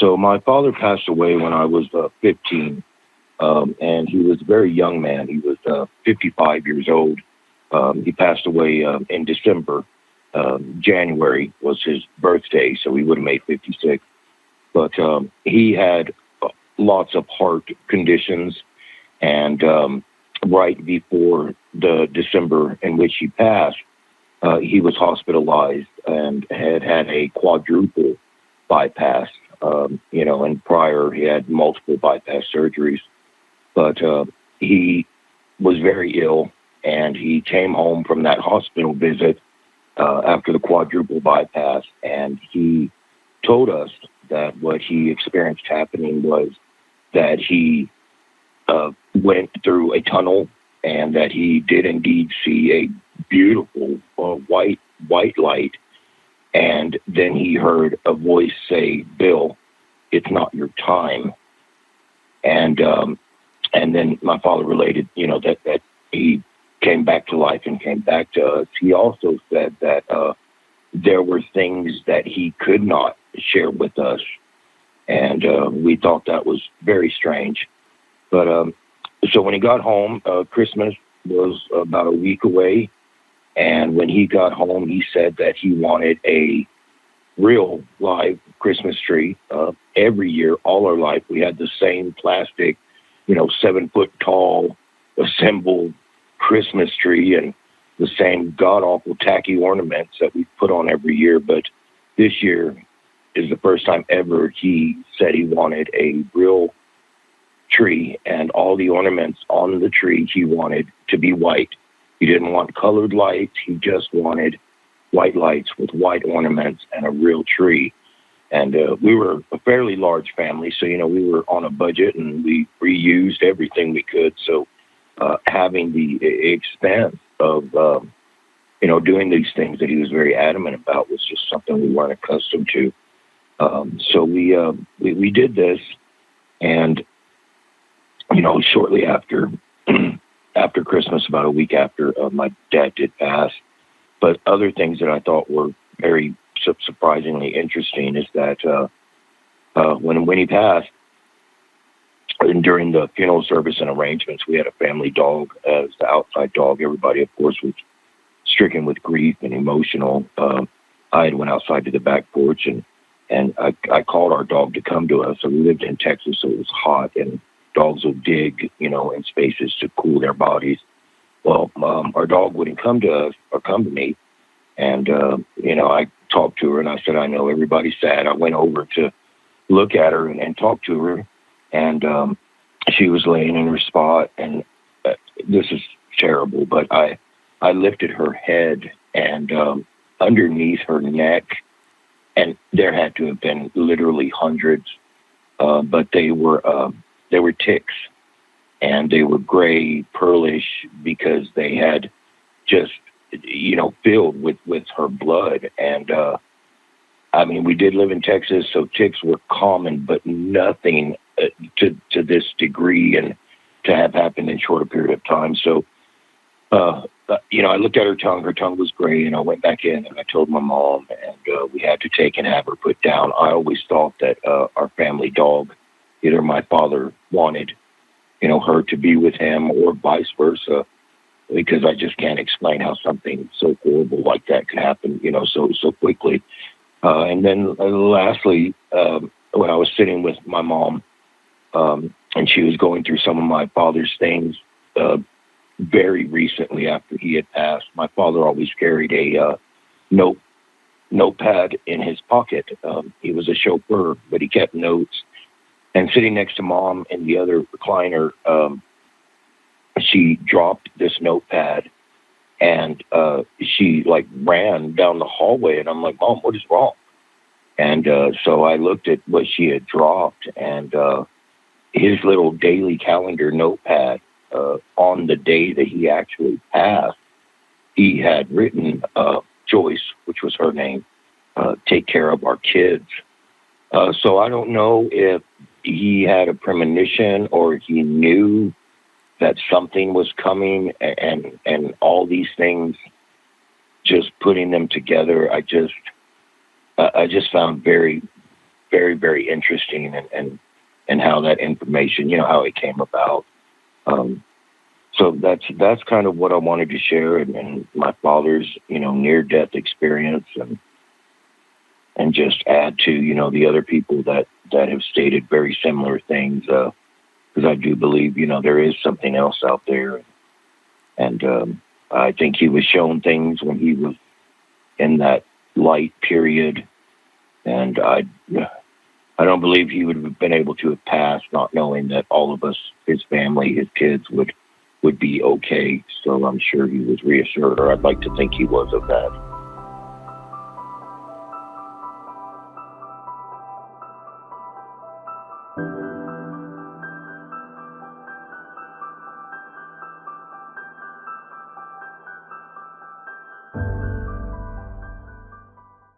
So my father passed away when I was 15, and he was a very young man. He was 55 years old. He passed away in December. January was his birthday, so he would have made 56. But he had lots of heart conditions, and right before the December in which he passed, he was hospitalized and had a quadruple bypass. And prior he had multiple bypass surgeries, but he was very ill, and he came home from that hospital visit after the quadruple bypass, and he told us that what he experienced happening was that he went through a tunnel, and that he did indeed see a beautiful white light, and then he heard a voice say, "Bill, it's not your time." And then my father related, that he came back to life and came back to us. He also said that there were things that he could not share with us, and we thought that was very strange. But so when he got home, Christmas was about a week away, and when he got home, he said that he wanted a real live Christmas tree. Every year, all our life, we had the same plastic, 7-foot tall assembled Christmas tree, and the same god-awful tacky ornaments that we put on every year. But this year is the first time ever he said he wanted a real tree, and all the ornaments on the tree he wanted to be white. He didn't want colored lights. He just wanted white lights with white ornaments and a real tree. And we were a fairly large family, so, we were on a budget, and we reused everything we could. So having the expense of, doing these things that he was very adamant about was just something we weren't accustomed to. So we did this, and, shortly after after Christmas, about a week after, my dad did pass. But other things that I thought were very surprisingly interesting is that when he passed, and during the funeral service and arrangements, we had a family dog as the outside dog. Everybody, of course, was stricken with grief and emotional. I had went outside to the back porch, and I called our dog to come to us. So we lived in Texas, so it was hot, and dogs will dig, in spaces to cool their bodies. Well, our dog wouldn't come to us or come to me. And, I talked to her, and I said, "I know everybody's sad." I went over to look at her and talk to her, and she was laying in her spot. And this is terrible, but I lifted her head, and underneath her neck, and there had to have been literally hundreds, but they were ticks, and they were gray, pearlish, because they had just, filled with her blood. And, we did live in Texas, so ticks were common, but nothing to this degree and to have happened in a shorter period of time. So, I looked at her tongue. Her tongue was gray, and I went back in, and I told my mom, and we had to take and have her put down. I always thought that our family dog, either my father wanted, her to be with him, or vice versa, because I just can't explain how something so horrible like that could happen, so quickly. And then lastly, when I was sitting with my mom, and she was going through some of my father's things very recently after he had passed, my father always carried a notepad in his pocket. He was a chauffeur, but he kept notes. And sitting next to Mom in the other recliner, she dropped this notepad, and she ran down the hallway, and I'm like, "Mom, what is wrong?" And so I looked at what she had dropped, and his little daily calendar notepad, on the day that he actually passed, he had written Joyce, which was her name, take care of our kids. So I don't know if he had a premonition, or he knew that something was coming, and all these things, just putting them together, I just found very, very, very interesting, and how that information, how it came about. Um, so that's kind of what I wanted to share, and my father's, near death experience, and just add to, the other people that have stated very similar things. Because I do believe, there is something else out there, and I think he was shown things when he was in that light period, and I don't believe he would have been able to have passed not knowing that all of us, his family, his kids would be okay. So I'm sure he was reassured, or I'd like to think he was of that.